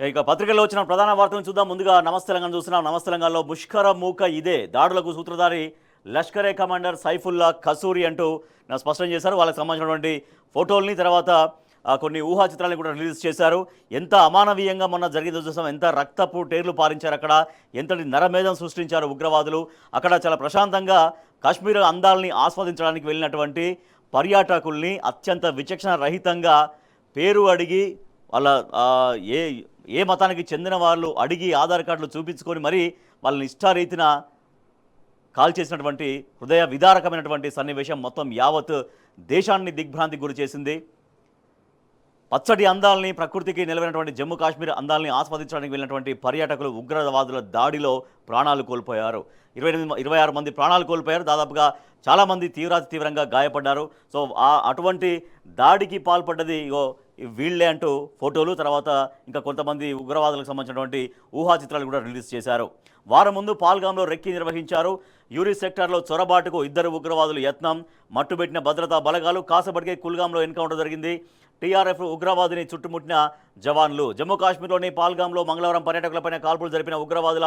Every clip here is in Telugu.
ఇక పత్రికల్లో వచ్చిన ప్రధాన వార్తలను చూద్దాం. ముందుగా నమస్తే తెలంగాణ చూస్తున్నాం. నమస్తే తెలంగాణలో ముష్కర మూక ఇదే దాడులకు సూత్రధారి లష్కరే కమాండర్ సైఫుల్లా కసూరి అంటూ స్పష్టం చేశారు. వాళ్ళకి సంబంధించినటువంటి ఫోటోల్ని తర్వాత కొన్ని ఊహా చిత్రాలను కూడా రిలీజ్ చేశారు. ఎంత అమానవీయంగా మొన్న జరిగిందో చూసాం. ఎంత రక్తపు టేర్లు పారించారు అక్కడ, ఎంతటి నరమేధం సృష్టించారు ఉగ్రవాదులు. అక్కడ చాలా ప్రశాంతంగా కాశ్మీర్ అందాలని ఆస్వాదించడానికి వెళ్ళినటువంటి పర్యాటకుల్ని అత్యంత విచక్షణ రహితంగా పేరు అడిగి వాళ్ళ ఏ ఏ మతానికి చెందిన వాళ్ళు అడిగి ఆధార్ కార్డులు చూపించుకొని మరీ వాళ్ళని ఇష్టారీతిన కాల్ చేసినటువంటి హృదయ విదారకమైనటువంటి సన్నివేశం మొత్తం యావత్ దేశాన్ని దిగ్భ్రాంతికి గురి చేసింది. పచ్చడి అందాలని, ప్రకృతికి నిలవైనటువంటి జమ్మూ కాశ్మీర్ అందాలని ఆస్వాదించడానికి వెళ్ళినటువంటి పర్యాటకులు ఉగ్రవాదుల దాడిలో ప్రాణాలు కోల్పోయారు. 26 మంది ప్రాణాలు కోల్పోయారు. దాదాపుగా చాలామంది తీవ్రంగా గాయపడ్డారు. సో అటువంటి దాడికి పాల్పడ్డది వీళ్లే అంటూ ఫోటోలు, తర్వాత ఇంకా కొంతమంది ఉగ్రవాదులకు సంబంధించినటువంటి ఊహా చిత్రాలు కూడా రిలీజ్ చేశారు. వారం ముందు పాల్గాంలో రెక్కి నిర్వహించారు. యూరి సెక్టార్లో చొరబాటుకు 2 ఉగ్రవాదులు యత్నం, మట్టుబెట్టిన భద్రతా బలగాలు. కాసబడికే కుల్గాంలో ఎన్కౌంటర్ జరిగింది. టీఆర్ఎఫ్ ఉగ్రవాదిని చుట్టుముట్టిన జవాన్లు. జమ్మూ కాశ్మీర్లోని పాల్గాంలో మంగళవారం పర్యాటకులపైన కాల్పులు జరిపిన ఉగ్రవాదుల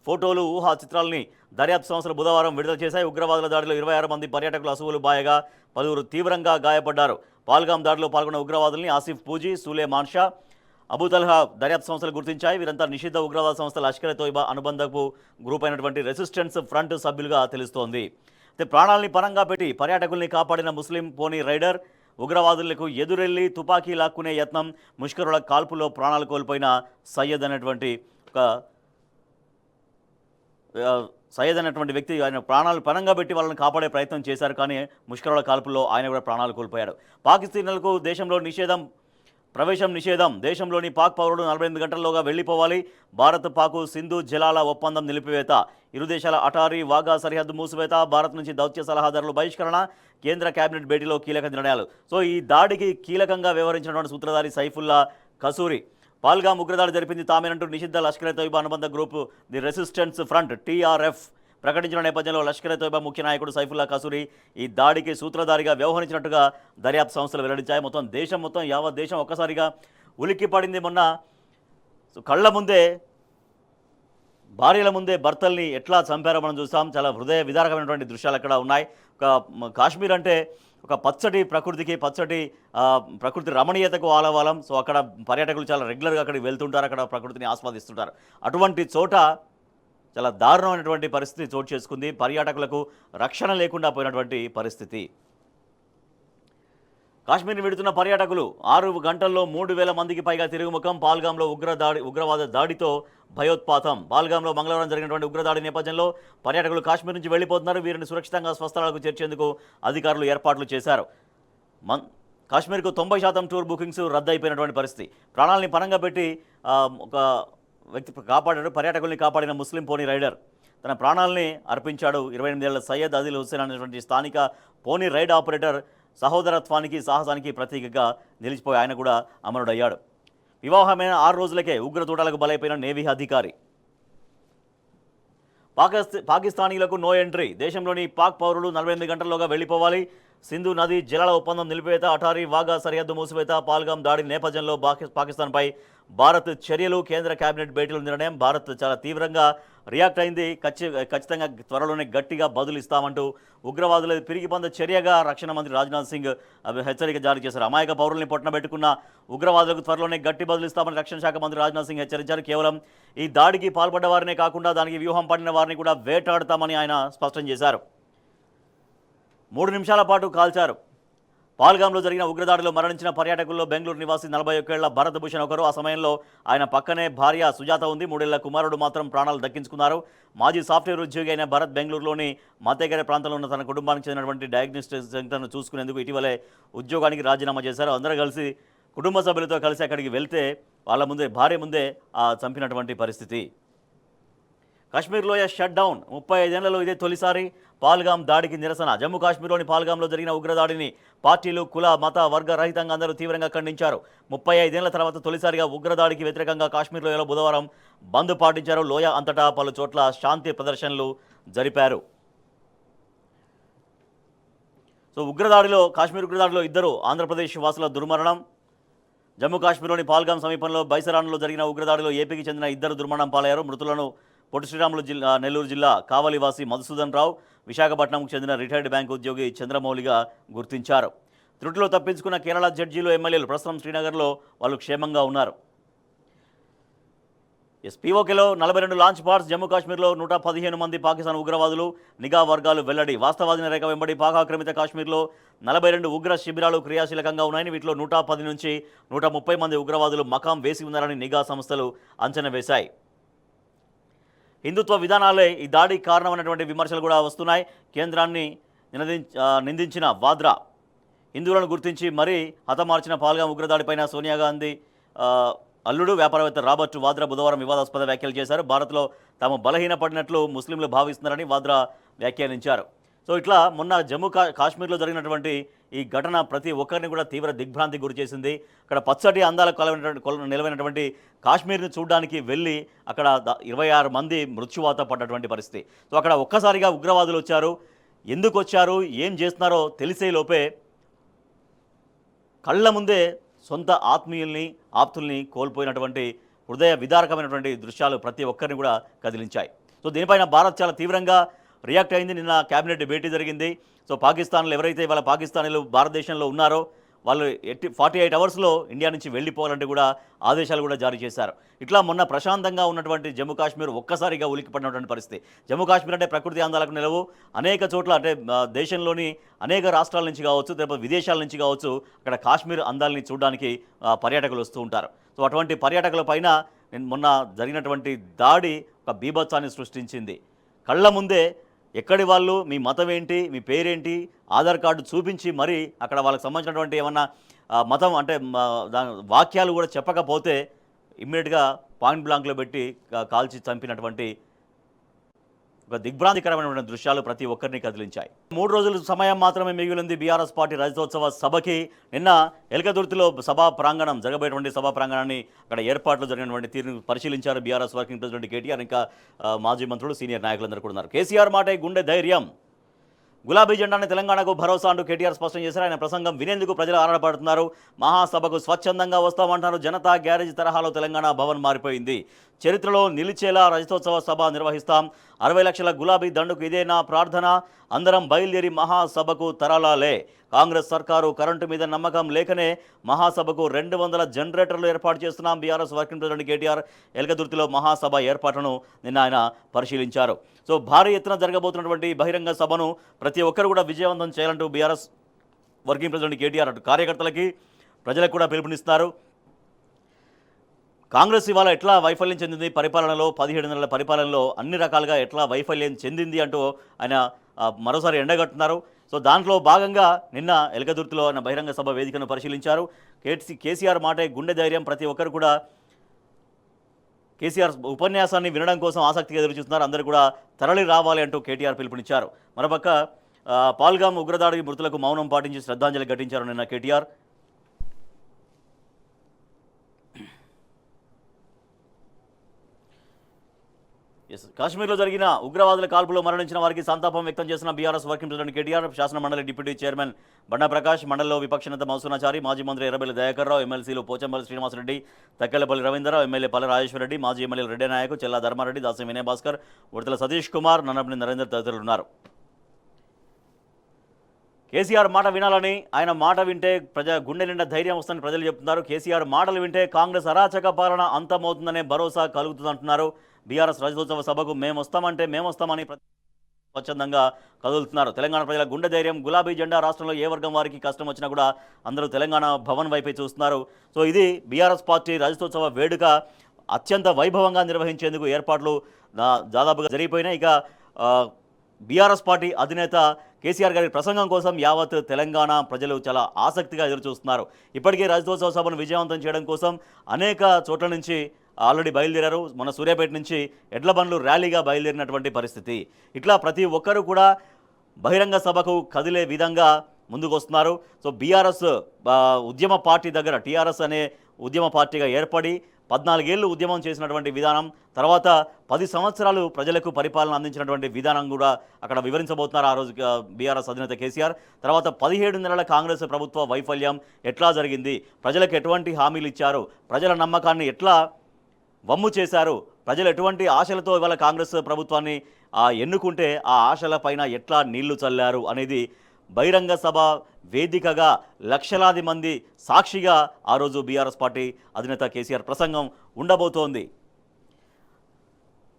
ఫోటోలు, ఊహా చిత్రాలని దర్యాప్తు సంస్థలు బుధవారం విడుదల చేశాయి. ఉగ్రవాదుల దాడిలో 26 మంది పర్యాటకులు అసువులు బాయగా 10 తీవ్రంగా గాయపడ్డారు. పాల్గాం దాడిలో పాల్గొన్న ఉగ్రవాదుల్ని ఆసిఫ్ పూజీ, సూలే మాన్షా, అబూతల్హా దర్యాప్తు సంస్థలు గుర్తించాయి. వీరంతా నిషిద్ధ ఉగ్రవాద సంస్థ లష్కరే తోయిబా అనుబంధపు గ్రూప్ అయినటువంటి రెసిస్టెన్స్ ఫ్రంట్ సభ్యులుగా తెలుస్తోంది. అయితే ప్రాణాలని పరంగా పెట్టి పర్యాటకుల్ని కాపాడిన ముస్లిం పోనీ రైడర్, ఉగ్రవాదులకు ఎదురెళ్లి తుపాకీ లాక్కునే యత్నం, ముష్కరుల కాల్పులో ప్రాణాలు కోల్పోయిన సయ్యద్ అనేటువంటి వ్యక్తి ఆయన ప్రాణాలు పణంగా పెట్టి వాళ్ళని కాపాడే ప్రయత్నం చేశారు. కానీ ముష్కరుల కాల్పుల్లో ఆయన కూడా ప్రాణాలు కోల్పోయాడు. పాకిస్తాన్లకు దేశంలో ప్రవేశం నిషేధం. దేశంలోని పాక్ పౌరులు 48 గంటల్లోగా వెళ్లిపోవాలి. భారత్ పాకు సింధు జలాల ఒప్పందం నిలిపివేత. ఇరు దేశాల అటారీ వాఘా సరిహద్దు మూసివేత. భారత్ నుంచి దౌత్య సలహాదారులు బహిష్కరణ. కేంద్ర కేబినెట్ భేటీలో కీలక నిర్ణయాలు. సో ఈ దాడికి కీలకంగా వ్యవహరించినటువంటి సూత్రధారి సైఫుల్లా కసూరి పాల్గాం ఉగ్రదాడి జరిపింది తామేనంటూ నిషిద్ధ లష్కరే తోయిబా అనుబంధ group the resistance front TRF ప్రకటించిన నేపథ్యంలో లష్కరే తోయిబా ముఖ్య నాయకుడు సైఫుల్లా కసూరి ఈ దాడికి సూత్రధారిగా వ్యవహరించినట్టుగా దర్యాప్తు సంస్థలు వెల్లడించాయి. మొత్తం యావత్ దేశం ఒక్కసారిగా ఉలిక్కి పడింది. మొన్న కళ్ళ ముందే, భార్యల ముందే భర్తల్ని ఎట్లా చంపారో మనం చూస్తాం. చాలా హృదయ విదారకమైనటువంటి దృశ్యాలు అక్కడ ఉన్నాయి. కాశ్మీర్ అంటే ఒక పచ్చటి ప్రకృతికి, ప్రకృతి రమణీయతకు ఆలవాలం. సో అక్కడ పర్యాటకులు చాలా రెగ్యులర్గా అక్కడికి వెళ్తుంటారు, అక్కడ ప్రకృతిని ఆస్వాదిస్తుంటారు. అటువంటి చోట చాలా దారుణమైనటువంటి పరిస్థితి చోటు చేసుకుంది. పర్యాటకులకు రక్షణ లేకుండా పోయినటువంటి పరిస్థితి. కాశ్మీర్ని విడుతున్న పర్యాటకులు 6 గంటల్లో 3000 మందికి పైగా తిరుగుముఖం. పాల్గాంలో ఉగ్రవాద దాడితో భయోత్పాతం. పాల్గాంలో మంగళవారం జరిగినటువంటి ఉగ్రదాడి నేపథ్యంలో పర్యాటకులు కాశ్మీర్ నుంచి వెళ్లిపోతున్నారు. వీరిని సురక్షితంగా స్వస్థలాలకు చేర్చేందుకు అధికారులు ఏర్పాట్లు చేశారు. కాశ్మీర్కు 90% టూర్ బుకింగ్స్ రద్దయిపోయినటువంటి పరిస్థితి. ప్రాణాలని పణంగా పెట్టి ఒక వ్యక్తి పర్యాటకుల్ని కాపాడిన ముస్లిం పోనీ రైడర్ తన ప్రాణాలని అర్పించాడు. 28 ఏళ్ల సయ్యద్ అదిల్ హుస్సేన్ అనేటువంటి స్థానిక పోనీ రైడ్ ఆపరేటర్ సహోదరత్వానికి, సాహసానికి ప్రతీకగా నిలిచిపోయి ఆయన కూడా అమరుడయ్యాడు. వివాహమైన 6 రోజులకే ఉగ్రతూటాలకు బలైపోయిన నేవీ అధికారి. పాకిస్తానీలకు నో ఎంట్రీ. దేశంలోని పాక్ పౌరులు 48 గంటల్లోగా వెళ్లిపోవాలి. సింధు నది జలాల ఒప్పందం నిలిపివేత, అటారీ వాఘా సరిహద్దు మూసివేత, పాల్గాం దాడి నేపథ్యంలో పాకిస్తాన్పై భారత్ చర్యలు. కేంద్ర కేబినెట్ భేటీల నిర్ణయం. భారత్ చాలా తీవ్రంగా రియాక్ట్ అయింది. ఖచ్చితంగా త్వరలోనే గట్టిగా బదులిస్తామంటూ ఉగ్రవాదుల పిరిగిపంద చర్యగా రక్షణ మంత్రి రాజ్నాథ్ సింగ్ హెచ్చరిక జారీ చేశారు. అమాయక పౌరుల్ని పొట్టనబెట్టుకున్న ఉగ్రవాదులకు త్వరలోనే గట్టి బదులిస్తామని రక్షణ శాఖ మంత్రి రాజ్నాథ్ సింగ్ హెచ్చరించారు. కేవలం ఈ దాడికి పాల్పడ్డ వారినే కాకుండా దానికి వ్యూహం పడిన వారిని కూడా వేటాడతామని ఆయన స్పష్టం చేశారు. 3 నిమిషాల పాటు కాల్చారు. పాల్గాంలో జరిగిన ఉగ్రదాడిలో మరణించిన పర్యాటకుల్లో బెంగళూరు నివాసి 41 ఏళ్ల భరత్ భూషణ్ ఒకరు. ఆ సమయంలో ఆయన పక్కనే భార్య సుజాత ఉంది. 3 ఏళ్ల కుమారుడు మాత్రం ప్రాణాలు దక్కించుకున్నారు. మాజీ సాఫ్ట్వేర్ ఉద్యోగి అయిన భరత్ బెంగళూరులోని మతేగర ప్రాంతంలో ఉన్న తన కుటుంబానికి చెందినటువంటి డయాగ్నోస్టిక్ సెంటర్ను చూసుకునేందుకు ఇటీవలే ఉద్యోగానికి రాజీనామా చేశారు. అందరూ కలిసి కుటుంబ సభ్యులతో కలిసి అక్కడికి వెళ్తే భార్య ముందే చంపినటువంటి పరిస్థితి. కాశ్మీర్లోయ షట్ డౌన్. 35 ఏళ్లలో ఇదే తొలిసారి పాల్గాం దాడికి నిరసన. జమ్మూ కాశ్మీర్లోని పాల్గాంలో జరిగిన ఉగ్రదాడిని పార్టీలు, కుల, మత, వర్గ రహితంగా అందరూ తీవ్రంగా ఖండించారు. 35 ఏళ్ల తర్వాత తొలిసారిగా ఉగ్రదాడికి వ్యతిరేకంగా కాశ్మీర్లోయలో బుధవారం బంద్ పాటించారు. లోయ అంతటా పలు చోట్ల శాంతి ప్రదర్శనలు జరిపారు. సో కాశ్మీర్ ఉగ్రదాడిలో 2 ఆంధ్రప్రదేశ్ వాసుల దుర్మరణం. జమ్మూ కాశ్మీర్లోని పాల్గామ్ సమీపంలో బైసరాన్లో జరిగిన ఉగ్రదాడిలో ఏపీకి చెందిన ఇద్దరు దుర్మరణం పాలయ్యారు. మృతులను పొట్టి శ్రీరాములు జిల్లా నెల్లూరు జిల్లా కావలివాసి మధుసూదన్ రావు, విశాఖపట్నంకు చెందిన రిటైర్డ్ బ్యాంకు ఉద్యోగి చంద్రమౌళిగా గుర్తించారు. త్రుటిలో తప్పించుకున్న కేరళ జడ్జీలు, ఎమ్మెల్యేలు ప్రస్తుతం శ్రీనగర్లో వాళ్ళు క్షేమంగా ఉన్నారు. పీఓకేలో 42 లాంచ్ పాడ్స్. జమ్మూ కాశ్మీర్లో 115 మంది పాకిస్తాన్ ఉగ్రవాదులు, నిఘా వర్గాలు వెల్లడి. వాస్తవాదిన రేఖ వెంబడి పాక్ ఆక్రమిత కాశ్మీర్లో 42 ఉగ్ర శిబిరాలు క్రియాశీలకంగా ఉన్నాయని, వీటిలో 110 నుంచి 130 మంది ఉగ్రవాదులు మకాం వేసి ఉన్నారని నిఘా సంస్థలు అంచనా వేశాయి. హిందుత్వ విధానాలే ఈ దాడికి కారణమైనటువంటి విమర్శలు కూడా వస్తున్నాయి. కేంద్రాన్ని నిందించిన వాద్రా హిందువులను గుర్తించి మరీ హతమార్చిన పాల్గామ్ ఉగ్రదాడిపైన సోనియా గాంధీ అల్లుడు వ్యాపారవేత్త రాబర్ట్ వాద్రా బుధవారం వివాదాస్పద వ్యాఖ్యలు చేశారు. భారత్లో తాము బలహీనపడినట్లు ముస్లింలు భావిస్తున్నారని వాద్రా వ్యాఖ్యానించారు. సో ఇట్లా మొన్న జమ్మూ కాశ్మీర్లో జరిగినటువంటి ఈ ఘటన ప్రతి ఒక్కరిని కూడా తీవ్ర దిగ్భ్రాంతికి గురి చేసింది. అక్కడ పచ్చటి అందాలకు నిలవైనటువంటి కాశ్మీర్ని చూడడానికి వెళ్ళి అక్కడ 26 మంది మృత్యువాత పడ్డటువంటి పరిస్థితి. సో అక్కడ ఒక్కసారిగా ఉగ్రవాదులు వచ్చారు. ఎందుకు వచ్చారు, ఏం చేస్తున్నారో తెలిసే లోపే కళ్ళ ముందే సొంత ఆత్మీయుల్ని, ఆప్తుల్ని కోల్పోయినటువంటి హృదయ విదారకమైనటువంటి దృశ్యాలు ప్రతి ఒక్కరిని కూడా కదిలించాయి. సో దీనిపైన భారత్ చాలా తీవ్రంగా రియాక్ట్ అయింది. నిన్న కేబినెట్ భేటీ జరిగింది. సో పాకిస్తాన్లో ఎవరైతే వాళ్ళ పాకిస్తానీలు భారతదేశంలో ఉన్నారో వాళ్ళు 48 అవర్స్లో ఇండియా నుంచి వెళ్ళిపోవాలంటే కూడా ఆదేశాలు కూడా జారీ చేశారు. ఇట్లా మొన్న ప్రశాంతంగా ఉన్నటువంటి జమ్మూ కాశ్మీర్ ఒక్కసారిగా ఉలిక్కిపడినటువంటి పరిస్థితి. జమ్మూ కాశ్మీర్ అంటే ప్రకృతి అందాలకు నిలవు. అనేక చోట్ల అంటే దేశంలోని అనేక రాష్ట్రాల నుంచి కావచ్చు, లేకపోతే విదేశాల నుంచి కావచ్చు, అక్కడ కాశ్మీర్ అందాలని చూడడానికి పర్యాటకులు వస్తూ ఉంటారు. సో అటువంటి పర్యాటకుల పైన మొన్న జరిగినటువంటి దాడి ఒక బీభత్సాన్ని సృష్టించింది. కళ్ళ ముందే ఎక్కడి వాళ్ళు, మీ మతం ఏంటి, మీ పేరేంటి, ఆధార్ కార్డు చూపించి మరీ అక్కడ వాళ్ళకి సంబంధించినటువంటి ఏమన్నా మతం అంటే దాని వాక్యాలు కూడా చెప్పకపోతే ఇమ్మీడియట్గా పాయింట్ బ్లాంక్లో పెట్టి కాల్చి చంపినటువంటి ఒక దిగ్భ్రాంతికరమైనటువంటి దృశ్యాలు ప్రతి ఒక్కరిని కదిలించాయి. 3 రోజుల సమయం మాత్రమే మిగిలింది బీఆర్ఎస్ పార్టీ రజతోత్సవ సభకి. నిన్న ఎల్కదుర్తిలో సభా ప్రాంగణం జరగబోయేటువంటి సభా ప్రాంగణాన్ని అక్కడ ఏర్పాట్లు జరిగినటువంటి తీరును పరిశీలించారు బీఆర్ఎస్ వర్కింగ్ ప్రెసిడెంట్ కేటీఆర్, ఇంకా మాజీ మంత్రులు, సీనియర్ నాయకులందరూ కూడా ఉన్నారు. కేసీఆర్ మాటే గుండె ధైర్యం, గులాబీ జెండాని తెలంగాణకు భరోసా అంటూ కేటీఆర్ స్పష్టం చేశారు. ఆయన ప్రసంగం వినేందుకు ప్రజలు ఆరాటపడుతున్నారు. మహాసభకు స్వచ్ఛందంగా వస్తామంటున్నారు. జనతా గ్యారేజ్ తరహాలో తెలంగాణ భవన్ మారిపోయింది. చరిత్రలో నిలిచేలా రజతోత్సవ సభ నిర్వహిస్తాం. 60 లక్షల గులాబీ దండుకు ఇదే నా ప్రార్థన. అందరం బయలుదేరి మహాసభకు తరలాలే. కాంగ్రెస్ సర్కారు కరెంటు మీద నమ్మకం లేకనే మహాసభకు 200 జనరేటర్లు ఏర్పాటు చేస్తున్నాం. బీఆర్ఎస్ వర్కింగ్ ప్రెసిడెంట్ కేటీఆర్ ఎల్కదుర్తిలో మహాసభ ఏర్పాట్లను నిన్న ఆయన పరిశీలించారు. సో భారీ ఎత్తున జరగబోతున్నటువంటి బహిరంగ సభను ప్రతి ఒక్కరు కూడా విజయవంతం చేయాలంటూ బీఆర్ఎస్ వర్కింగ్ ప్రెసిడెంట్ కేటీఆర్ అటు కార్యకర్తలకి, ప్రజలకు కూడా పిలుపునిస్తారు. కాంగ్రెస్ ఇవాళ ఎట్లా వైఫల్యం చెందింది పరిపాలనలో, 17 నెలల పరిపాలనలో అన్ని రకాలుగా ఎట్లా వైఫల్యం చెందింది అంటూ ఆయన మరోసారి ఎండగట్టున్నారు. సో దాంట్లో భాగంగా నిన్న ఎల్కదుర్తిలో ఆయన బహిరంగ సభ వేదికను పరిశీలించారు. కేసీఆర్ మాటే గుండె ధైర్యం, ప్రతి ఒక్కరు కూడా కేసీఆర్ ఉపన్యాసాన్ని వినడం కోసం ఆసక్తిగా ఎదురుచూస్తున్నారు. అందరూ కూడా తరలి రావాలి అంటూ కేటీఆర్ పిలుపునిచ్చారు. మరోపక్క పాల్గామ్ ఉగ్రదాడి మృతులకు మౌనం పాటించి శ్రద్ధాంజలి ఘటించారు నిన్న కేటీఆర్. కాశ్మీర్లో జరిగిన ఉగ్రవాదుల కాల్పులో మరణించిన వారికి సంతాపం వ్యక్తం చేసిన బీఆర్ఎస్ వర్కింగ్ ప్రెసిడెంట్ కేటీఆర్. శాసన మండలి డిప్యూటీ చైర్మన్ బండా ప్రకాష్, మండలిలో విపక్ష నేత మౌసూనాచారి, మాజీ మంత్రి ఎర్రబెల్లి దయాకర్ రావు, ఎమ్మెల్సీలు పోచంపల్లి శ్రీనివాసరెడ్డి, తక్కెళ్లపల్లి రవీంద్రరావు, ఎమ్మెల్యే పల్లె రాజేశ్వరరెడ్డి, మాజీ ఎమ్మెల్యేలు రెడ్డి నాయకు, చెల్లా ధర్మారెడ్డి, దాసం వినయ్ భాస్కర్, ఉడతల సతీష్ కుమార్, నన్నపల్లి నరేందర్ తదితరులు ఉన్నారు. కేసీఆర్ మాట వినాలని, ఆయన మాట వింటే గుండె నిండా ధైర్యం వస్తుందని ప్రజలు చెప్తున్నారు. కేసీఆర్ మాటలు వింటే కాంగ్రెస్ అరాచక పాలన అంతమవుతుందనే భరోసా కలుగుతుందంటున్నారు. బీఆర్ఎస్ రజతోత్సవ సభకు మేమొస్తామని స్వచ్ఛందంగా కదులుతున్నారు. తెలంగాణ ప్రజల గుండె ధైర్యం, గులాబీ జెండా. రాష్ట్రంలో ఏ వర్గం వారికి కష్టం వచ్చినా కూడా అందరూ తెలంగాణ భవన్ వైపే చూస్తున్నారు. సో ఇది బీఆర్ఎస్ పార్టీ రజతోత్సవ వేడుక అత్యంత వైభవంగా నిర్వహించేందుకు ఏర్పాట్లు దాదాపుగా జరిగిపోయినాయి. ఇక బీఆర్ఎస్ పార్టీ అధినేత కేసీఆర్ గారి ప్రసంగం కోసం యావత్ తెలంగాణ ప్రజలు చాలా ఆసక్తిగా ఎదురుచూస్తున్నారు. ఇప్పటికే రజతోత్సవ సభను విజయవంతం చేయడం కోసం అనేక చోట్ల నుంచి ఆల్రెడీ బయలుదేరారు. మన సూర్యాపేట నుంచి ఎడ్ల బండ్లు ర్యాలీగా బయలుదేరినటువంటి పరిస్థితి. ఇట్లా ప్రతి ఒక్కరూ కూడా బహిరంగ సభకు కదిలే విధంగా ముందుకు వస్తున్నారు. సో బీఆర్ఎస్ ఉద్యమ పార్టీ దగ్గర టీఆర్ఎస్ అనే ఉద్యమ పార్టీగా ఏర్పడి 14 ఏళ్ళు ఉద్యమం చేసినటువంటి విధానం, తర్వాత 10 సంవత్సరాలు ప్రజలకు పరిపాలన అందించినటువంటి విధానం కూడా అక్కడ వివరించబోతున్నారు ఆ రోజు బీఆర్ఎస్ అధినేత కేసీఆర్. తర్వాత 17 నెలల కాంగ్రెస్ ప్రభుత్వ వైఫల్యం ఎట్లా జరిగింది, ప్రజలకు ఎటువంటి హామీలు ఇచ్చారు, ప్రజల నమ్మకాన్ని ఎట్లా వమ్ము చేశారు, ప్రజలు ఎటువంటి ఆశలతో ఇవాళ కాంగ్రెస్ ప్రభుత్వాన్ని ఎన్నుకుంటే ఆ ఆశల పైన ఎట్లా నీళ్లు చల్లారు అనేది బహిరంగ సభ వేదికగా లక్షలాది మంది సాక్షిగా ఆ రోజు బీఆర్ఎస్ పార్టీ అధినేత కేసీఆర్ ప్రసంగం ఉండబోతోంది.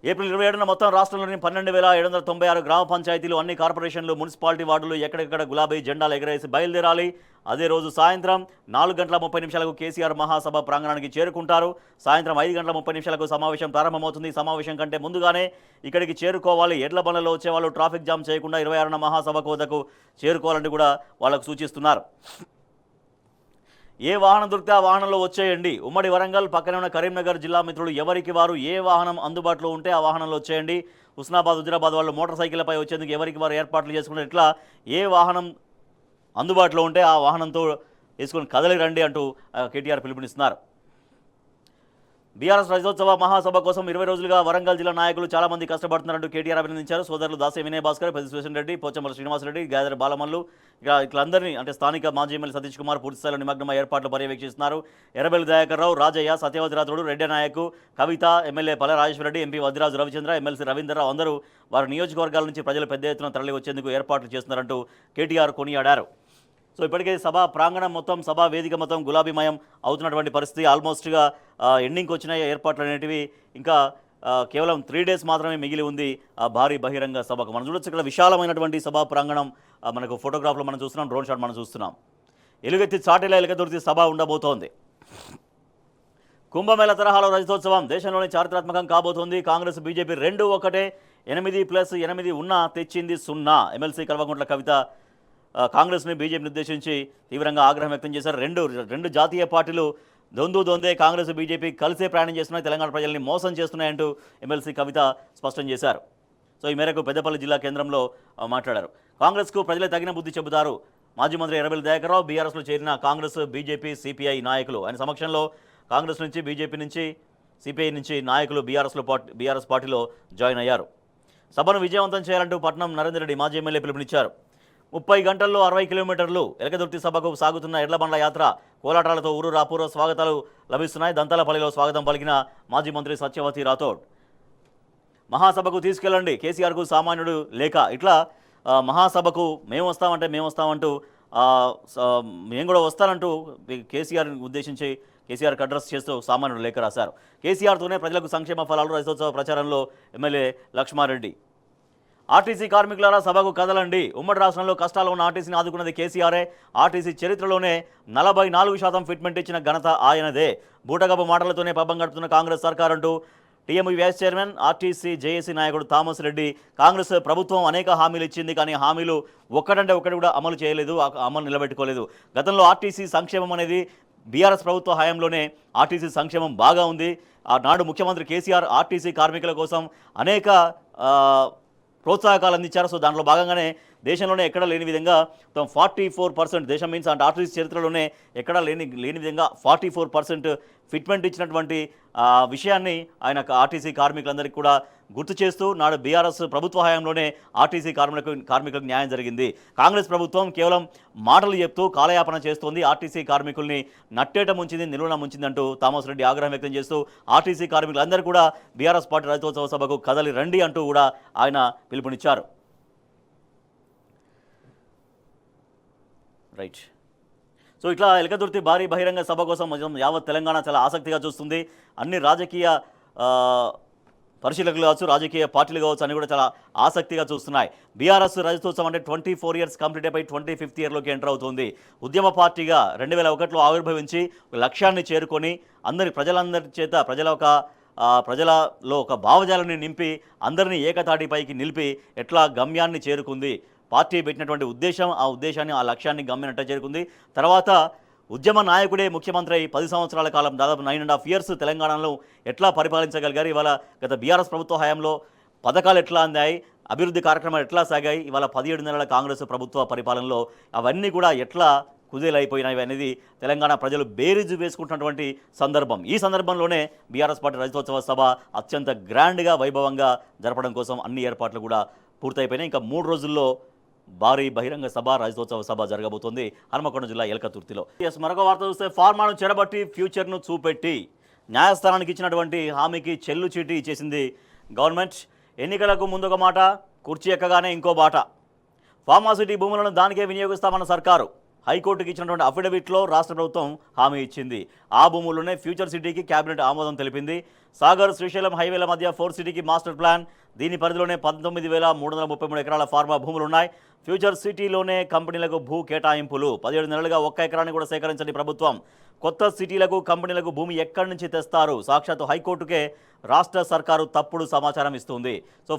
ఏప్రిల్ 27న మొత్తం రాష్ట్రంలోని 12,796 గ్రామ పంచాయతీలు, అన్ని కార్పొరేషన్లు, మున్సిపాలిటీ వార్డులు ఎక్కడెక్కడ గులాబీ జెండాలు ఎగరేసి బయలుదేరాలి. అదే రోజు సాయంత్రం 4:30 కేసీఆర్ మహాసభ ప్రాంగణానికి చేరుకుంటారు. సాయంత్రం 5:30 సమావేశం ప్రారంభమవుతుంది. సమావేశం కంటే ముందుగానే ఇక్కడికి చేరుకోవాలి. ఎడ్ల బండ్లలో వచ్చేవాళ్ళు ట్రాఫిక్ జామ్ చేయకుండా 26న మహాసభ కోదకు చేరుకోవాలని కూడా వాళ్ళకు సూచిస్తున్నారు. ఏ వాహనం దొరికితే ఆ వాహనంలో వచ్చేయండి. ఉమ్మడి వరంగల్ పక్కనే ఉన్న కరీంనగర్ జిల్లా మిత్రులు ఎవరికి వారు ఏ వాహనం అందుబాటులో ఉంటే ఆ వాహనంలో వచ్చేయండి. హుస్నాబాద్, హుజరాబాద్ వాళ్ళు మోటార్ సైకిళ్లపై వచ్చేందుకు ఎవరికి వారు ఏర్పాట్లు చేసుకుంటే ఇట్లా ఏ వాహనం అందుబాటులో ఉంటే ఆ వాహనంతో వేసుకొని కదలి రండి అంటూ కేటీఆర్ పిలుపునిస్తున్నారు. బీఆర్ఎస్ రజతోత్సవ మహాసభ కోసం 20 రోజులుగా వరంగల్ జిల్లా నాయకులు చాలా మంది కష్టపడుతున్నారంటూ కేటీఆర్ అభినందించారు. సోదరులు దాసే వినయ్ భాస్కర్, పెద్ద శివసేన రెడ్డి, పోచంపల్లి శ్రీనివాసరెడ్డి, గాదరి బాలమల్లు ఇట్లందరినీ అంటే స్థానిక మాజీ ఎమ్మెల్యే సతీష్ కుమార్ పూర్తిస్థాయిలో నిమగ్నమై ఏర్పాట్లు పర్యవేక్షిస్తున్నారు. ఎర్రబెల్లి దయాకర్ రావు, రాజయ్య, సత్యవతి రాథోడు, రెడ్డి నాయక్, కవిత, ఎమ్మెల్యే పల్ల రాజేశ్వరరెడ్డి, ఎంపీ వద్దిరాజు రవిచంద్ర, ఎమ్మెల్సీ రవీంద్రరావు అందరూ వారి నియోజకవర్గాల నుంచి ప్రజలు పెద్ద ఎత్తున తరలి వచ్చేందుకు ఏర్పాట్లు చేస్తున్నారంటూ కేటీఆర్ కొనియాడారు. సో ఇప్పటికే సభా ప్రాంగణం మొత్తం, సభా వేదిక మొత్తం గులాబీమయం అవుతున్నటువంటి పరిస్థితి. ఆల్మోస్ట్గా ఎండింగ్కి వచ్చిన ఏర్పాట్లు అనేటివి ఇంకా కేవలం 3 డేస్ మాత్రమే మిగిలి ఉంది ఆ భారీ బహిరంగ సభకు. మనం చూడొచ్చు ఇక్కడ విశాలమైనటువంటి సభా ప్రాంగణం మనకు ఫోటోగ్రాఫ్లో మనం చూస్తున్నాం, డ్రోన్ షాట్ మనం చూస్తున్నాం. ఎలుగెత్తి చాటిలా ఎలుగెత్తి సభ ఉండబోతోంది. కుంభమేళ తరహాలో రజతోత్సవం దేశంలోని చారిత్రాత్మకం కాబోతోంది. కాంగ్రెస్ బీజేపీ రెండూ ఒకటే. 8+8 ఉన్నా తెచ్చింది 0. ఎమ్మెల్సీ కల్వకుంట్ల కవిత కాంగ్రెస్ని బీజేపీని ఉద్దేశించి తీవ్రంగా ఆగ్రహం వ్యక్తం చేశారు. రెండు జాతీయ పార్టీలు దొందే కాంగ్రెస్ బీజేపీ కలిసే ప్రయాణం చేస్తున్నాయి, తెలంగాణ ప్రజల్ని మోసం చేస్తున్నాయంటూ ఎమ్మెల్సీ కవిత స్పష్టం చేశారు. సో ఈ మేరకు పెద్దపల్లి జిల్లా కేంద్రంలో మాట్లాడారు. కాంగ్రెస్కు ప్రజలే తగిన బుద్ధి చెబుతారు. మాజీ మంత్రి ఎర్రబెల్లి దయాకర్ రావు, బీఆర్ఎస్లో చేరిన కాంగ్రెస్, బీజేపీ, సిపిఐ నాయకులు ఆయన సమక్షంలో కాంగ్రెస్ నుంచి, బీజేపీ నుంచి, సిపిఐ నుంచి నాయకులు బీఆర్ఎస్ పార్టీలో జాయిన్ అయ్యారు. సభను విజయవంతం చేయాలంటూ పట్నం నరేందర్ రెడ్డి మాజీ ఎమ్మెల్యే పిలుపునిచ్చారు. 30 గంటల్లో 60 కిలోమీటర్లు ఎలకదుర్తి సభకు సాగుతున్న ఎడ్లబండ్ల యాత్ర కోలాటాలతో ఊరూరాపూర్వ స్వాగతాలు లభిస్తున్నాయి. దంతలపల్లిలో స్వాగతం పలికిన మాజీ మంత్రి సత్యవతి రాథోడ్ మహాసభకు తీసుకెళ్లండి, కేసీఆర్కు సామాన్యుడు లేక, ఇట్లా మహాసభకు మేము వస్తామంటూ మేము కూడా వస్తానంటూ కేసీఆర్ని ఉద్దేశించి కేసీఆర్కి అడ్రస్ చేస్తూ సామాన్యుడు లేఖ రాశారు. కేసీఆర్తోనే ప్రజలకు సంక్షేమ ఫలాలు రజతోత్సవ ప్రచారంలో ఎమ్మెల్యే లక్ష్మారెడ్డి. ఆర్టీసీ కార్మికులారా సభకు కదలండి. ఉమ్మడి రాష్ట్రంలో కష్టాలు ఉన్న ఆర్టీసీని ఆదుకున్నది కేసీఆరే. ఆర్టీసీ చరిత్రలోనే 44% ఫిట్మెంట్ ఇచ్చిన ఘనత ఆయనదే. బూటగపు మాటలతోనే పబ్బం గడుపుతున్న కాంగ్రెస్ సర్కార్ అంటూ టీఎంయూ వైస్ చైర్మన్, ఆర్టీసీ జేఏసీ నాయకుడు థామస్ రెడ్డి. కాంగ్రెస్ ప్రభుత్వం అనేక హామీలు ఇచ్చింది, కానీ హామీలు ఒక్కటి కూడా అమలు చేయలేదు, అమలు నిలబెట్టుకోలేదు. గతంలో ఆర్టీసీ సంక్షేమం అనేది బీఆర్ఎస్ ప్రభుత్వ హయాంలోనే ఆర్టీసీ సంక్షేమం బాగా ఉంది. నాడు ముఖ్యమంత్రి కేసీఆర్ ఆర్టీసీ కార్మికుల కోసం అనేక ప్రోత్సాహకాలు అందించారు. సో దాంట్లో భాగంగానే దేశంలోనే ఎక్కడ లేని విధంగా 44%, దేశం మీన్స్ అంటే ఆర్టీసీ చరిత్రలోనే ఎక్కడా లేని విధంగా 44% ఫిట్మెంట్ ఇచ్చినటువంటి విషయాన్ని ఆయన ఆర్టీసీ కార్మికులందరికీ కూడా గుర్తు చేస్తూ నాడు బీఆర్ఎస్ ప్రభుత్వ హయాంలోనే ఆర్టీసీ కార్మికులకు న్యాయం జరిగింది. కాంగ్రెస్ ప్రభుత్వం కేవలం మాటలు చెప్తూ కాలయాపన చేస్తోంది, ఆర్టీసీ కార్మికుల్ని నట్టేట ముంచింది, నిలువున ముంచిందంటూ థామస్ రెడ్డి ఆగ్రహం వ్యక్తం చేస్తూ ఆర్టీసీ కార్మికులందరూ కూడా బీఆర్ఎస్ పార్టీ రజతోత్సవ సభకు కదలి రండి అంటూ కూడా ఆయన పిలుపునిచ్చారు. రైట్. సో ఇట్లా ఎలకదుర్తి భారీ బహిరంగ సభ కోసం యావత్ తెలంగాణ చాలా ఆసక్తిగా చూస్తుంది. అన్ని రాజకీయ పరిశీలకులు కావచ్చు, రాజకీయ పార్టీలు కావచ్చు అని కూడా చాలా ఆసక్తిగా చూస్తున్నాయి. బీఆర్ఎస్ రజతోత్సవం అంటే 24 ఇయర్స్ కంప్లీట్ అయిపోయి 25th ఇయర్లోకి ఎంటర్ అవుతుంది. ఉద్యమ పార్టీగా 2001లో ఆవిర్భవించి ఒక లక్ష్యాన్ని చేరుకొని ప్రజలందరి చేత ప్రజలలో ఒక భావజాలాన్ని నింపి అందరినీ ఏకతాటిపైకి నిలిపి ఎట్లా గమ్యాన్ని చేరుకుంది. పార్టీ పెట్టినటువంటి ఉద్దేశం, ఆ ఉద్దేశాన్ని, ఆ లక్ష్యాన్ని గమ్యనట్టు చేరుకుంది. తర్వాత ఉద్యమ నాయకుడే ముఖ్యమంత్రి అయి 10 సంవత్సరాల కాలం, దాదాపు 9.5 ఇయర్స్ తెలంగాణలో ఎట్లా పరిపాలించగలిగారు. ఇవాళ గత బీఆర్ఎస్ ప్రభుత్వ హయాంలో పథకాలు ఎట్లా అందాయి, అభివృద్ధి కార్యక్రమాలు ఎట్లా సాగాయి, ఇవాళ 17 నెలల కాంగ్రెస్ ప్రభుత్వ పరిపాలనలో అవన్నీ కూడా ఎట్లా కుదేలైపోయినవి అనేది తెలంగాణ ప్రజలు బేరీజు వేసుకుంటున్నటువంటి సందర్భం. ఈ సందర్భంలోనే బీఆర్ఎస్ పార్టీ రజతోత్సవ సభ అత్యంత గ్రాండ్గా వైభవంగా జరపడం కోసం అన్ని ఏర్పాట్లు కూడా పూర్తయిపోయినాయి. ఇంకా 3 రోజుల్లో భారీ బహిరంగ సభ రజతోత్సవ సభ జరగబోతోంది హన్మకొండ జిల్లా ఎల్కతుర్తిలో. మరొక వార్త చూస్తే ఫార్మాను చెరబట్టి ఫ్యూచర్ను చూపెట్టి న్యాయస్థానానికి ఇచ్చినటువంటి హామీకి చెల్లు చీటీ ఇచ్చేసింది గవర్నమెంట్. ఎన్నికలకు ముందు ఒక మాట, కుర్చీ ఎక్కగానే ఇంకో బాట. ఫార్మాసిటీ భూములను దానికే వినియోగిస్తామన్న సర్కారు హైకోర్టుకి ఇచ్చినటువంటి అఫిడవిట్లో రాష్ట్ర ప్రభుత్వం హామీ ఇచ్చింది. ఆ భూముల్లోనే ఫ్యూచర్ సిటీకి కేబినెట్ ఆమోదం తెలిపింది. సాగర్ శ్రీశైలం హైవేల మధ్య 4 సిటీకి మాస్టర్ ప్లాన్. దీని పరిధిలోనే 19,333 ఎకరాల ఫార్మా భూములున్నాయి. ఫ్యూచర్ సిటీలోనే కంపెనీలకు భూ కేటాయింపులు. 17 నెలలుగా ఒక్క ఎకరాన్ని కూడా సేకరించని ప్రభుత్వం. కొత్త సిటీలకు కంపెనీలకు భూమి ఎక్కడి నుంచి తెస్తారు? సాక్షాత్తు హైకోర్టుకే రాష్ట్ర సర్కారు తప్పుడు సమాచారం ఇస్తుంది. సో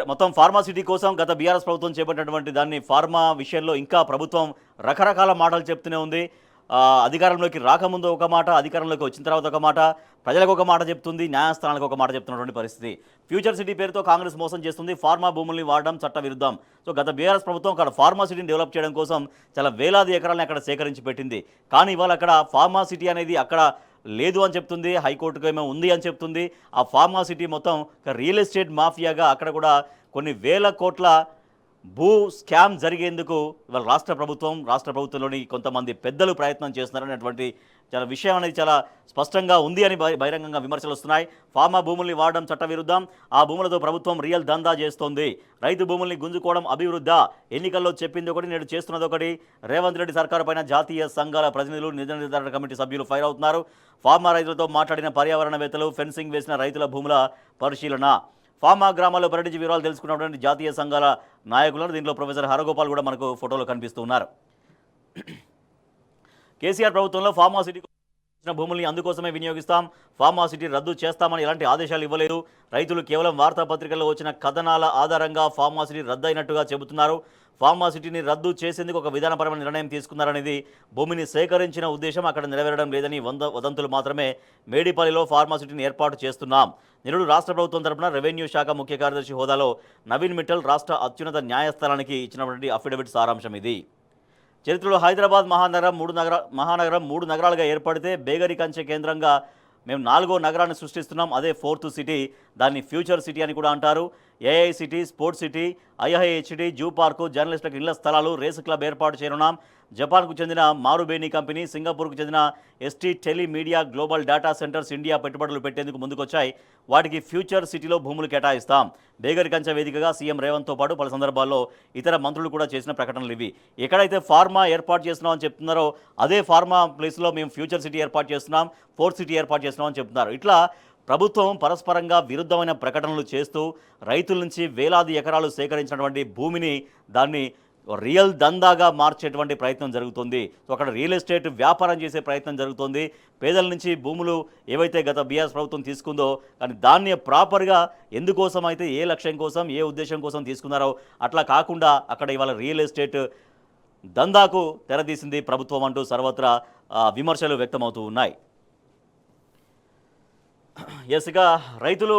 మొత్తం ఫార్మా సిటీ కోసం గత బీఆర్ఎస్ ప్రభుత్వం చేపట్టినటువంటి దాన్ని ఫార్మా విషయంలో ఇంకా ప్రభుత్వం రకరకాల మాటలు చెప్తూనే ఉంది. అధికారంలోకి రాకముందు ఒక మాట, అధికారంలోకి వచ్చిన తర్వాత ఒక మాట, ప్రజలకు ఒక మాట చెప్తుంది, న్యాయస్థానాలకు ఒక మాట చెప్తున్నటువంటి పరిస్థితి. ఫ్యూచర్ సిటీ పేరుతో కాంగ్రెస్ మోసం చేస్తుంది. ఫార్మా భూముల్ని వాడడం చట్ట విరుద్ధం. సో గత బీఆర్ఎస్ ప్రభుత్వం అక్కడ ఫార్మా సిటీని డెవలప్ చేయడం కోసం చాలా వేలాది ఎకరాలని అక్కడ సేకరించి పెట్టింది. కానీ ఇవాళ అక్కడ ఫార్మా సిటీ అనేది అక్కడ లేదు అని చెప్తుంది. హైకోర్టుకు ఏమో ఉంది అని చెప్తుంది. ఆ ఫార్మా సిటీ మొత్తం రియల్ ఎస్టేట్ మాఫియాగా అక్కడ కూడా కొన్ని వేల కోట్ల భూ స్కామ్ జరిగేందుకు ఇవాళ రాష్ట్ర ప్రభుత్వంలోని కొంతమంది పెద్దలు ప్రయత్నం చేస్తున్నారనేటువంటి చాలా విషయం అనేది చాలా స్పష్టంగా ఉంది అని బహిరంగంగా విమర్శలు వస్తున్నాయి. ఫార్మా భూముల్ని వాడడం చట్టవిరుద్ధం. ఆ భూములతో ప్రభుత్వం రియల్ దందా చేస్తోంది. రైతు భూముల్ని గుంజుకోవడం అభివృద్ధి. ఎన్నికల్లో చెప్పింది ఒకటి, నేడు చేస్తున్నది ఒకటి. రేవంత్ రెడ్డి సర్కారు పైన జాతీయ సంఘాల ప్రతినిధులు, నిధి నిర్ధారణ కమిటీ సభ్యులు ఫైర్ అవుతున్నారు. ఫార్మా రైతులతో మాట్లాడిన పర్యావరణవేత్తలు, ఫెన్సింగ్ వేసిన రైతుల భూముల పరిశీలన. ఫార్మా గ్రామాల్లో పర్యటించి వివరాలు తెలుసుకున్నటువంటి జాతీయ సంఘాల నాయకులను. దీంట్లో ప్రొఫెసర్ హరగోపాల్ కూడా మనకు ఫోటోలో కనిపిస్తూ ఉన్నారు. కేసీఆర్ ప్రభుత్వంలో ఫార్మా సిటీ భూముల్ని అందుకోసమే వినియోగిస్తాం, ఫార్మా సిటీ రద్దు చేస్తామని ఎలాంటి ఆదేశాలు ఇవ్వలేదు. రైతులు కేవలం వార్తాపత్రికల్లో వచ్చిన కథనాల ఆధారంగా ఫార్మా సిటీ రద్దు అయినట్టుగా చెబుతున్నారు. ఫార్మా సిటీని రద్దు చేసేందుకు ఒక విధానపరమైన నిర్ణయం తీసుకున్నారనేది భూమిని సేకరించిన ఉద్దేశం అక్కడ నెరవేరడం లేదని వదంతులు మాత్రమే. మేడిపల్లిలో ఫార్మా సిటీని ఏర్పాటు చేస్తున్నాం. నిరుడు రాష్ట్ర ప్రభుత్వం తరపున రెవెన్యూ శాఖ ముఖ్య కార్యదర్శి హోదాలో నవీన్ మిట్టల్ రాష్ట్ర అత్యున్నత న్యాయస్థానానికి ఇచ్చినటువంటి అఫిడవిట్ సారాంశం ఇది. చరిత్రలో హైదరాబాద్ మహానగరం 3 నగరాలుగా ఏర్పడితే బేగరి కంచె కేంద్రంగా మేము 4వ నగరాన్ని సృష్టిస్తున్నాం. అదే 4th సిటీ. దాన్ని ఫ్యూచర్ సిటీ అని కూడా అంటారు. AI city, sports city, IIHD, zoo park, జర్నలిస్టులకు ఇళ్ల స్థలాలు, రేసు క్లబ్ ఏర్పాటు చేయనున్నాం. జపాన్కు చెందిన మారుబేని కంపెనీ, సింగపూర్కు చెందిన ST Telemedia global data centres India పెట్టుబడులు పెట్టేందుకు ముందుకొచ్చాయి. వాటికి ఫ్యూచర్ సిటీలో భూములు కేటాయిస్తాం. బేగరి కంచె వేదికగా సీఎం రేవంత్తో పాటు పలు సందర్భాల్లో ఇతర మంత్రులు కూడా చేసిన ప్రకటనలు ఇవి. ఎక్కడైతే ఫార్మా ఏర్పాటు చేస్తున్నామని చెప్తున్నారో అదే ఫార్మా ప్లేస్లో మేము ఫ్యూచర్ సిటీ ఏర్పాటు చేస్తున్నాం, 4th సిటీ ఏర్పాటు చేస్తున్నామని చెప్తున్నారు. ఇట్లా ప్రభుత్వం పరస్పరంగా విరుద్ధమైన ప్రకటనలు చేస్తూ రైతుల నుంచి వేలాది ఎకరాలు సేకరించినటువంటి భూమిని దాన్ని రియల్ దందాగా మార్చేటువంటి ప్రయత్నం జరుగుతుంది. సో అక్కడ రియల్ ఎస్టేట్ వ్యాపారం చేసే ప్రయత్నం జరుగుతుంది. పేదల నుంచి భూములు ఏవైతే గత బీఆర్ఎస్ ప్రభుత్వం తీసుకుందో కానీ దాన్ని ప్రాపర్గా ఎందుకోసం అయితే, ఏ లక్ష్యం కోసం, ఏ ఉద్దేశం కోసం తీసుకున్నారో అట్లా కాకుండా అక్కడ ఇవాళ రియల్ ఎస్టేట్ దందాకు తెరదీసింది ప్రభుత్వం అంటూ సర్వత్రా విమర్శలు వ్యక్తమవుతూ ఉన్నాయి. ఇక రైతులు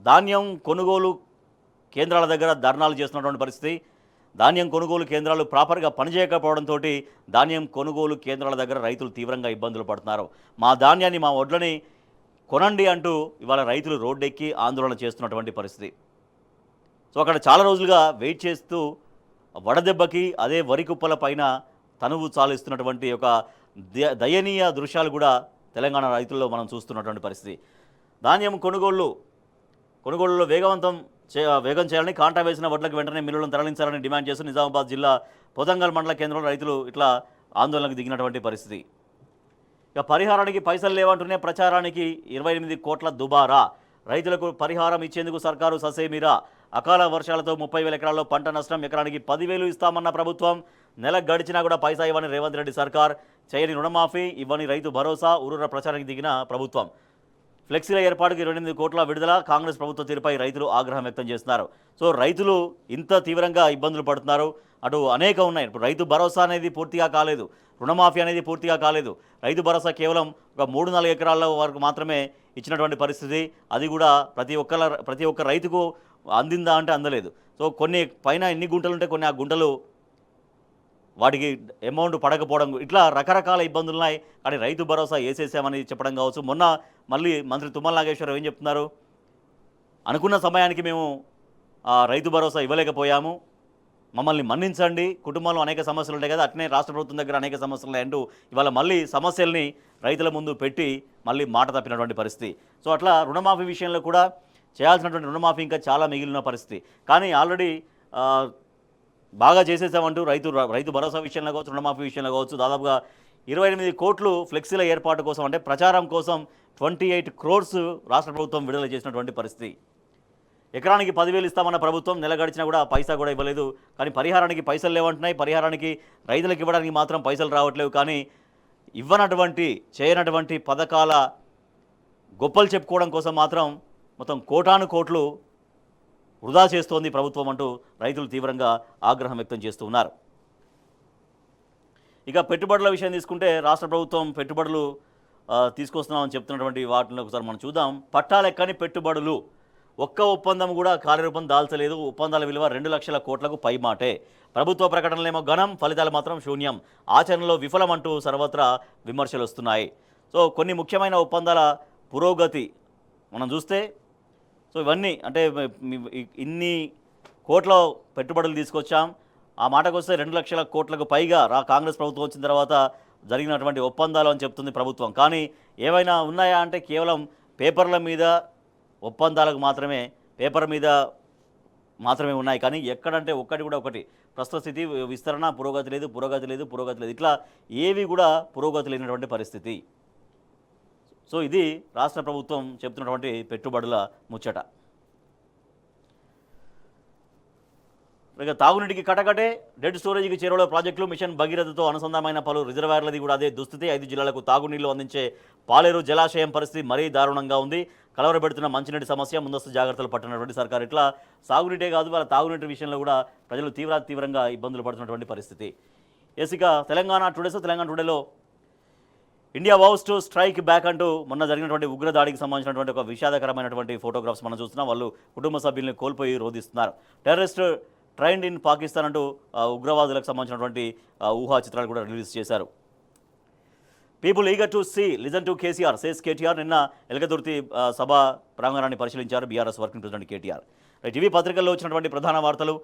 ధాన్యం కొనుగోలు కేంద్రాల దగ్గర ధర్నాలు చేస్తున్నటువంటి పరిస్థితి. ధాన్యం కొనుగోలు కేంద్రాలు ప్రాపర్గా పనిచేయకపోవడంతో ధాన్యం కొనుగోలు కేంద్రాల దగ్గర రైతులు తీవ్రంగా ఇబ్బందులు పడుతున్నారు. మా ధాన్యాన్ని, మా వడ్లని కొనండి అంటూ ఇవాళ రైతులు రోడ్డెక్కి ఆందోళన చేస్తున్నటువంటి పరిస్థితి. సో అక్కడ చాలా రోజులుగా వెయిట్ చేస్తూ వడదెబ్బకి అదే వరి కుప్పల పైన తనువు చాలిస్తున్నటువంటి ఒక దయనీయ దృశ్యాలు కూడా తెలంగాణ రైతుల్లో మనం చూస్తున్నటువంటి పరిస్థితి. ధాన్యం కొనుగోలులో వేగం చేయాలని, కాంటా వేసిన వడ్లకు వెంటనే మిల్లులను తరలించాలని డిమాండ్ చేస్తూ నిజామాబాద్ జిల్లా పొదంగల్ మండల కేంద్రంలో రైతులు ఇట్లా ఆందోళనకు దిగినటువంటి పరిస్థితి. ఇక పరిహారానికి పైసలు లేవంటూనే ప్రచారానికి 28 కోట్ల దుబారా. రైతులకు పరిహారం ఇచ్చేందుకు సర్కారు ససేమిరా. అకాల వర్షాలతో 30,000 ఎకరాల్లో పంట నష్టం. ఎకరానికి 10,000 ఇస్తామన్న ప్రభుత్వం. నెల గడిచినా కూడా పైసా ఇవ్వని రేవంత్ రెడ్డి సర్కార్. చేయని రుణమాఫీ, ఇవ్వని రైతు భరోసా. ఊరూర ప్రచారానికి దిగిన ప్రభుత్వం. ఫ్లెక్సీల ఏర్పాటుకు 28 కోట్ల విడుదల. కాంగ్రెస్ ప్రభుత్వ తీరుపై రైతులు ఆగ్రహం వ్యక్తం చేస్తున్నారు. సో రైతులు ఇంత తీవ్రంగా ఇబ్బందులు పడుతున్నారు. అటు అనేక ఉన్నాయి. ఇప్పుడు రైతు భరోసా అనేది పూర్తిగా కాలేదు, రుణమాఫీ అనేది పూర్తిగా కాలేదు. రైతు భరోసా కేవలం ఒక 3-4 ఎకరాల వరకు మాత్రమే ఇచ్చినటువంటి పరిస్థితి. అది కూడా ప్రతి ఒక్క రైతుకు అందిందా అంటే అందలేదు. సో కొన్ని పైన ఎన్ని గుంటలు ఉంటే కొన్ని ఆ గుంటలు వాటికి అమౌంట్ పడకపోవడం ఇట్లా రకరకాల ఇబ్బందులు ఉన్నాయి. కానీ రైతు భరోసా వేసేసామని చెప్పడం కావచ్చు. మొన్న మళ్ళీ మంత్రి తుమ్మల నాగేశ్వరరావు ఏం చెప్తున్నారు, అనుకున్న సమయానికి మేము రైతు భరోసా ఇవ్వలేకపోయాము, మమ్మల్ని మన్నించండి, కుటుంబంలో అనేక సమస్యలు ఉంటాయి కదా, అట్నే రాష్ట్ర ప్రభుత్వం దగ్గర అనేక సమస్యలు ఉన్నాయి అంటూ ఇవాళ మళ్ళీ సమస్యల్ని రైతుల ముందు పెట్టి మళ్ళీ మాట తప్పినటువంటి పరిస్థితి. సో అట్లా రుణమాఫీ విషయంలో కూడా చేయాల్సినటువంటి రుణమాఫీ ఇంకా చాలా మిగిలిన పరిస్థితి. కానీ ఆల్రెడీ బాగా చేసేసామంటూ రైతు భరోసా విషయంలో కావచ్చు, రుణమాఫీ విషయంలో కావచ్చు, దాదాపుగా 28 కోట్లు ఫ్లెక్సీల ఏర్పాటు కోసం అంటే ప్రచారం కోసం 28 crores రాష్ట్ర ప్రభుత్వం విడుదల చేసినటువంటి పరిస్థితి. ఎకరానికి 10,000 ఇస్తామన్న ప్రభుత్వం నెల గడిచినా కూడా పైసా కూడా ఇవ్వలేదు. కానీ పరిహారానికి పైసలు లేవంటున్నాయి. పరిహారానికి రైతులకు ఇవ్వడానికి మాత్రం పైసలు రావట్లేవు. కానీ చేయనటువంటి పథకాల గొప్పలు చెప్పుకోవడం కోసం మాత్రం మొత్తం కోటాను కోట్లు వృధా చేస్తోంది ప్రభుత్వం అంటూ రైతులు తీవ్రంగా ఆగ్రహం వ్యక్తం చేస్తూ ఉన్నారు. ఇక పెట్టుబడుల విషయం తీసుకుంటే రాష్ట్ర ప్రభుత్వం పెట్టుబడులు తీసుకొస్తున్నామని చెప్తున్నటువంటి వాటిని ఒకసారి మనం చూద్దాం. పట్టాలెక్కని పెట్టుబడులు, ఒక్క ఒప్పందం కూడా కార్యరూపం దాల్చలేదు. ఒప్పందాల విలువ 2 లక్షల కోట్లకు పైమాటే. ప్రభుత్వ ప్రకటనలేమో ఘనం, ఫలితాలు మాత్రం శూన్యం. ఆచరణలో విఫలమంటూ సర్వత్రా విమర్శలు వస్తున్నాయి. సో కొన్ని ముఖ్యమైన ఒప్పందాల పురోగతి మనం చూస్తే, సో ఇవన్నీ అంటే ఇన్ని కోట్ల పెట్టుబడులు తీసుకొచ్చాం, ఆ మాటకు వస్తే 2 లక్షల కోట్లకు పైగా కాంగ్రెస్ ప్రభుత్వం వచ్చిన తర్వాత జరిగినటువంటి ఒప్పందాలు అని చెప్తుంది ప్రభుత్వం. కానీ ఏమైనా ఉన్నాయా అంటే కేవలం పేపర్ల మీద ఒప్పందాలకు పేపర్ మీద మాత్రమే ఉన్నాయి. కానీ ఎక్కడంటే ఒకటి ప్రస్తుత స్థితి విస్తరణ పురోగతి లేదు ఇట్లా ఏవి కూడా పురోగతి లేనటువంటి పరిస్థితి. సో ఇది రాష్ట్ర ప్రభుత్వం చెప్తున్నటువంటి పెట్టుబడుల ముచ్చట. ఇక తాగునీటికి కటకటే, డెడ్ స్టోరేజీకి చేరువలో ప్రాజెక్టులు, మిషన్ భగీరథతో అనుసంధానమైన పలు రిజర్వాయర్లది కూడా అదే దుస్థితి. 5 జిల్లాలకు తాగునీళ్లు అందించే పాలేరు జలాశయం పరిస్థితి మరీ దారుణంగా ఉంది. కలవరబెడుతున్న మంచినీటి సమస్య, ముందస్తు జాగ్రత్తలు పట్టినటువంటి సర్కారు. ఇట్లా సాగునీటే కాదు, వాళ్ళ తాగునీటి విషయంలో కూడా ప్రజలు తీవ్రంగా ఇబ్బందులు పడుతున్నటువంటి పరిస్థితి. ఇక తెలంగాణ టుడేలో India vows to strike back అంటూ మొన్న జరిగినటువంటి ఉగ్రదాడికి సంబంధించినటువంటి ఒక విషాదకరమైనటువంటి ఫోటోగ్రాఫ్స్ మనం చూస్తున్నాం. వాళ్ళు కుటుంబ సభ్యుల్ని కోల్పోయి రోధిస్తున్నారు. టెర్రరిస్ట్ ట్రైన్డ్ ఇన్ పాకిస్తాన్ అంటూ ఉగ్రవాదులకు సంబంధించినటువంటి ఊహా చిత్రాలు కూడా రిలీజ్ చేశారు. People eager to listen to KCR says KTR. నిన్న ఎలకదుర్తి సభ ప్రాంగణాన్ని పరిశీలించారు BRS working president KTR. TV పత్రికల్లో వచ్చినటువంటి ప్రధాన వార్తలు.